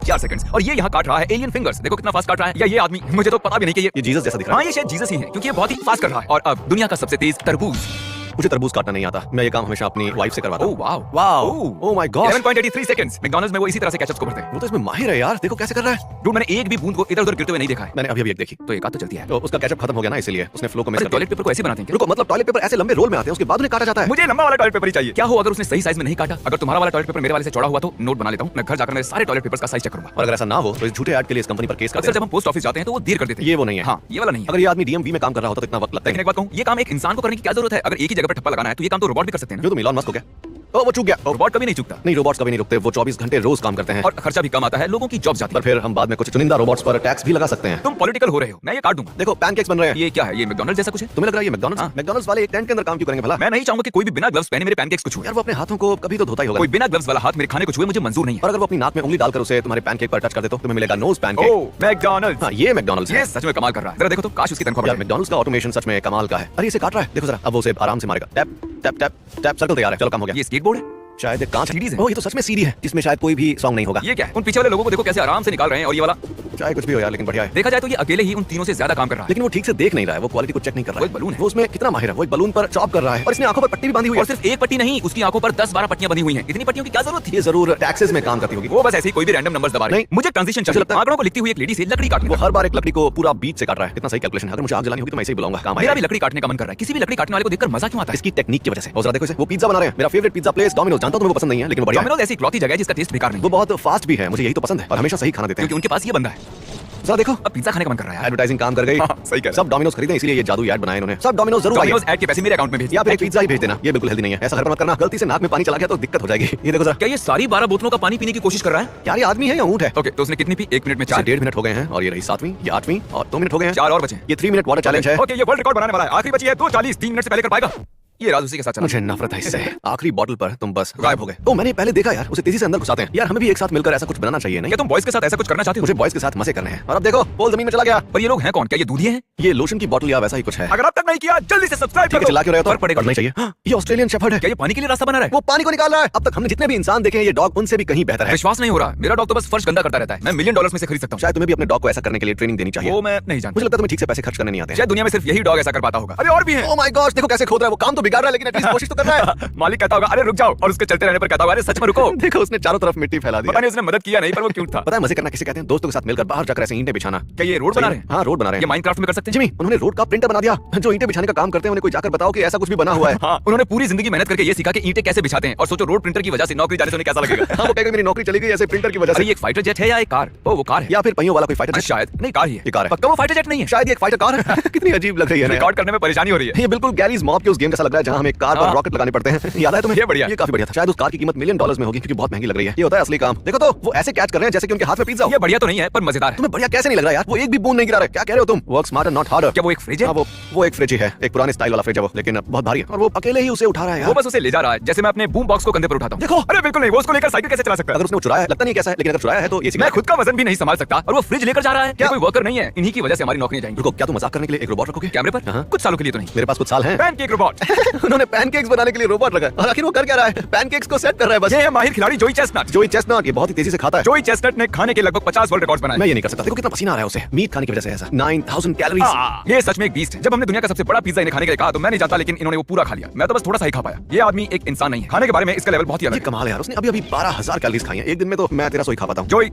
4 seconds और ये यहाँ काट रहा है एलियन फिंगर्स। देखो कितना फास्ट काट रहा है। या ये आदमी, मुझे तो पता भी नहीं कि ये जीसस जैसा दिख रहा है। हाँ, ये शायद जीसस ही है क्योंकि ये बहुत ही फास्ट कर रहा है। और अब दुनिया का सबसे तेज तरबूज। मुझे तरबूज काटना नहीं आता। मैं ये काम हमेशा अपनी वाइफ से करवाता हूँ। Wow, oh my God, 11.83 seconds. McDonald's में वो इसी तरह से कैचअप्स को भरते हैं। वो तो इसमें माहिर है यार। देखो कैसे कर रहा है। डूड, मैंने एक भी बूंद को इधर-उधर गिरते हुए नहीं देखा है। मैंने अभी एक देखी तो एक आध तो चलती है। तो उसका केचप खत्म हो गया ना, इसलिए उसने फ्लो को मिस कर दिया। टॉयलेट पेपर को ऐसे बनाते हैं क्या? रुको, मतलब टॉयलेट पेपर ऐसे लंबे रोल में आते हैं, उसके बाद उन्हें काटा जाता है। मुझे लंबा वाला टॉयलेट पेपर ही चाहिए। क्या हो अगर उसने सही साइज में नहीं काटा? अगर तुम्हारा वाला टॉयलेट पेपर मेरे वाले से चौड़ा हुआ तो नोट बना लेता हूँ। मैं घर जाकर मेरे सारे टॉयलेट पेपर्स का साइज चेक करूंगा। और अगर ऐसा ना हो तो इस झूठे ऐड के लिए इस कंपनी पर केस कर अक्सर देते जब हम पोस्ट ऑफिस जाते हैं तो वो देर कर देते हैं। ये वो नहीं है। हाँ, ये वाला नहीं है। अगर ये आदमी डीएमवी में काम कर रहा होता तो इतना वक्त लगता है। लेकिन एक बात कहूँ, ये काम एक इंसान को करने की क्या जरूरत है? अगर एक ही जगह पर ठप्पा लगाना है तो ये काम तो रोबोट भी कर सकते हैं ना? जो तुम इलॉन मस्क हो क्या? ओ वो चूक गया। रोबोट कभी नहीं चूकता। नहीं, रोबोट्स कभी नहीं रुकते। वो 24 घंटे रोज काम करते हैं और खर्चा भी कम आता है, लोगों की जॉब जाती पर है। फिर हम बाद में कुछ चुनिंदा रोबोट्स पर टैक्स भी लगा सकते हैं। तुम पॉलिटिकल हो रहे हो, मैं ये काट दूंगा। देखो पैनकेक्स बन रहे हैं। ये क्या है? ये मैकडॉनल्ड्स जैसा कुछ है? तुम्हें लग रहा है ये मैकडॉनल्ड्स? हाँ। मैकडॉनल्ड्स वाले एक टेंट के अंदर काम क्यों करेंगे भला? मैं नहीं चाहूंगा कि कोई भी बिना ग्लव्स पहने मेरे पैनकेक्स को छुए। यार वो अपने हाथों को कभी तो धोता ही होगा। कोई बिना ग्लव्स वाला हाथ मेरे खाने को छुए मुझे मंजूर नहीं है। और अगर वो अपनी नाक में उंगली डालकर उसे तुम्हारे पैनकेक पर टच कर दे तो तुम्हें मिलेगा नोज पैनकेक। ओह, मैकडॉनल्ड्स। हाँ, ये मैकडॉनल्ड्स ये है। सच में कमाल कर रहा है। जरा देखो तो, काश उसकी तनख्वाह बढ़ यार जाए। मैकडॉनल्ड्स का ऑटोमेशन सच में कमाल का है। अरे इसे काट रहा है, देखो जरा। अब वो उसे आराम से मारेगा। Tap tap tap tap, circle तैयार है। चलो काम हो गया। ये स्केटबोर्ड है? शायद एक कांच सीरीज है। ओह, ये तो सच में सीडी है जिसमें शायद कोई भी सॉन्ग नहीं होगा। ये क्या है? उन पीछे वाले लोगों को देखो कैसे आराम से निकाल रहे हैं। और ये वाला, चाहे कुछ भी हो यार, लेकिन बढ़िया है। देखा जाए तो ये अकेले ही उन तीनों से ज्यादा काम कर रहा है। लेकिन वो ठीक से देख नहीं रहा है, वो क्वालिटी को चेक नहीं कर रहा वो है। एक बलून है। वो उसमें कितना माहिर है। वो एक बलून पर चॉप कर रहा है और इसने आंखों पर पट्टी भी बांधी हुई है। और सिर्फ एक पट्टी नहीं, उसकी आंखों पर 10-12 पट्टियां बंधी हुई हैं। इतनी पट्टियों की क्या जरूरत थी? ये जरूर टैक्सेस में काम करती होगी। वो बस ऐसे ही कोई भी रैंडम नंबर्स दबा रहे हैं। नहीं। मुझे ट्रांजिशन चाहिए। लगता है- आंकड़ों को लिखती हुई एक लेडी से लकड़ी काटने वो का। हर बार एक लकड़ी को पूरा बीच से काट रहा है। कितना सही कैलकुलेशन है। अगर मुझे आग जलानी होगी तो मैं इसे ही बुलाऊंगा। काम मेरा आएगा। भी लकड़ी काटने का मन कर रहा है। किसी भी लकड़ी काटने वाले को देखकर मजा क्यों आता है? इसकी टेक्निक की वजह से। और जरा देखो इसे, वो पिज्जा बना रहे हैं। मेरा फेवरेट पिज्जा प्लेस डोमिनोज। जानता हूं तुम्हें वो पसंद नहीं है, लेकिन वो बढ़िया है। डोमिनोज ऐसी इकलौती जगह है जिसका टेस्ट बेकार नहीं वो है, बहुत फास्ट भी है, मुझे यही तो पसंद है। और हमेशा सही खाना देते हैं। क्योंकि उनके पास ये बंदा है। जरा देखो, अब पिज्जा खाने का मन कर रहा है यार। एडवर्टाइजिंग काम कर गई। हाँ, सही कह रहे हो। सब डोमिनोज खरीदें, इसीलिए ये जादू ऐड बनाया इन्होंने। सब डोमिनोज जरूर आइए। डोमिनोज ऐड के पैसे मेरे अकाउंट में भेज या फिर एक पिज्जा ही भेज देना। ये बिल्कुल हेल्दी नहीं है, ऐसा घर पर मत करना। गलती से नाक में पानी चला गया तो दिक्कत हो जाएगी। ये देखो जरा। क्या ये सारी 12 बोतलों का पानी पीने की कोशिश कर रहा है? यार ये आदमी है या ऊंट है? ओके, तो उसने कितनी पी? 1 मिनट में 4। 1.5 मिनट हो गए हैं और ये रही 7वीं, ये 8वीं और 2 मिनट हो गए हैं। 4 और बचे। ये 3 मिनट वाटर चैलेंज है। ओके, ये वर्ल्ड रिकॉर्ड बनाने वाला है। आखिरी बची है 2:40, 3 मिनट से पहले कर पाएगा? ये राज उसी के साथ चला। मुझे नफरत है इससे। आखिरी बॉटल पर तुम बस गायब हो गए। ओ मैंने पहले देखा यार, उसे तेजी से अंदर घुसाते हैं। यार हमें भी एक साथ मिलकर ऐसा कुछ बनाना चाहिए नहीं? क्या तुम बॉयज के साथ ऐसा कुछ करना चाहते हो? मुझे बॉयज के साथ मजे करने हैं। और अब देखो, पोल जमीन में चला गया। पर ये लोग हैं कौन? क्या ये दूधिये हैं? ये लोशन की बॉटल या वैसा ही कुछ है। अगर अब तक नहीं किया जल्दी से सब्सक्राइब ठीक है, कर चिल्ला क्यों रहे हो? तो फर्क पड़ेगा नहीं चाहिए। ये ऑस्ट्रेलियन शेफर्ड है। क्या ये पानी के लिए रास्ता बना रहा है? वो पानी को निकाल रहा है। अब तक हमने जितने भी इंसान देखे हैं, ये डॉग उनसे भी कहीं बेहतर है। विश्वास नहीं हो रहा। मेरा डॉग तो बस फर्श गंदा करता रहता है। मैं $1 मिलियन में से खरीद सकता हूँ। शायद तुम्हें भी अपने डॉग को ऐसा करने के लिए ट्रेनिंग देनी चाहिए। वो मैं नहीं जानता। मुझे लगता है तुम्हें ठीक से पैसे खर्च करने नहीं आते हैं। शायद दुनिया में सिर्फ यही डॉग ऐसा कर पाता होगा। अरे और भी है। ओह माय गॉड, देखो कैसे खोद रहा है। वो काम तो बिगाड़ रहा है लेकिन एटलीस्ट कोशिश तो कर रहा है। मालिक कहता होगा अरे रुक जाओ, और उसके चलते रहने पर कहता होगा अरे सच में रुको। देखो उसने चारों तरफ मिट्टी फैला दी। पता नहीं उसने मदद किया नहीं, पर वो क्यूट था। पता है मजे करना किसे कहते हैं? दोस्तों के साथ मिलकर बाहर जाकर ऐसे ईंटें बिछाना। क्या ये रोड बना रहे हैं? हाँ, रोड बना रहे ये हैं। माइनक्राफ्ट में कर सकते हैं? जिमी, उन्होंने रोड का प्रिंटर बना दिया। जो ईंटें बिछाने का काम करते हैं उन्हें कोई जाकर बताओ कि ऐसा कुछ भी बना हुआ है। हाँ, उन्होंने पूरी जिंदगी मेहनत करके ये सीखा कि ईंटें कैसे बिछाते हैं। और सोचो रोड प्रिंटर की वजह से नौकरी जाने से उन्हें कैसा लगेगा। हाँ, वो कहेगा मेरी नौकरी चली गई ऐसे प्रिंटर की वजह अरे से। ये एक फाइटर जेट है या एक कार? ओ वो कार है। या फिर पहियों वाला कोई फाइटर अरे जेट। शायद नहीं, कार ही है। ये कार है। पक्का वो फाइटर जेट नहीं है? शायद ये एक फाइटर कार है। कितनी अजीब लग रही है ना। रिकॉर्ड करने में परेशानी हो रही है। ये बिल्कुल गैरीज मॉब के उस गेम जैसा लग रहा है जहां हमें कार पर हाँ। रॉकेट लगाने पड़ते हैं। याद है तुम्हें? ये बढ़िया। ये काफी बढ़िया था। शायद उस कार की कीमत $1 मिलियन में होगी क्योंकि बहुत महंगी लग रही है। ये होता है असली काम। देखो तो वो ऐसे कैच कर रहे हैं जैसे कि उनके हाथ में पिज्जा हो। ये बढ़िया तो नहीं है पर मजेदार है। तुम्हें बढ़िया कैसे नहीं लग रहा यार? वो एक भी बूंद नहीं गिरा रहे। क्या कह रहे हो तुम? Work smarter not harder. क्या वो एक फ्रिज है? हाँ, वो एक फ्रिज ही है। एक पुराने स्टाइल वाला फ्रिज है वो, लेकिन बहुत भारी है और वो अकेले ही उसे उठा रहा है वो यार। बस उसे ले जा रहा है जैसे मैं अपने बूम बॉक्स को कंधे पर उठाता हूँ। देखो। अरे बिल्कुल नहीं, वो उसको लेकर साइकिल कैसे चला सकता है? अगर उसने वो चुराया है, लगता नहीं कैसा है, लेकिन अगर चुराया है तो ये मैं खुद का वजन भी नहीं संभाल सकता और वो फ्रिज लेकर जा रहा है। क्या क्या? कोई वर्कर नहीं है? इन्हीं की वजह से हमारी नौकरियां जाएंगी। रुको, क्या तुम मजाक करने के लिए एक रोबोट रखोगे? कैमरे पर? हाँ। कुछ सालों के लिए तो नहीं। मेरे पास कुछ साल हैं। Pancake robot. उन्होंने पैनकेक्स बनाने के लिए रोबोट रखा है और आखिर वो कर क्या रहा है? पैनकेक्स को सेट कर रहा है बस। ये है माहिर खिलाड़ी जोई चेस्टनट। जोई चेस्टनट, ये बहुत ही तेजी से खाता है। जोई चेस्टनट ने खाने के लगभग 50 वर्ल्ड रिकॉर्ड्स बनाए। मैं ये नहीं कर सकता। देखो कितना पसीना आ रहा है उसे मीट खाने की वजह से। ऐसा 9000 कैलोरीज। ये सच में एक बीस्ट है। जब हमने दुनिया का सबसे बड़ा पिज्जा इन्हें खाने के लिए कहा तो मैं नहीं जानता, लेकिन इन्होंने वो पूरा खा लिया। मैं तो बस थोड़ा सा ही खा पाया। ये आदमी एक इंसान नहीं है। खाने के बारे में इसका लेवल बहुत ही अलग ये है। कमाल है यार, उसने अभी 12,000 कैलोरीज खाई हैं एक दिन में। तो मैं 1300 ही खा पाता हूँ। जोई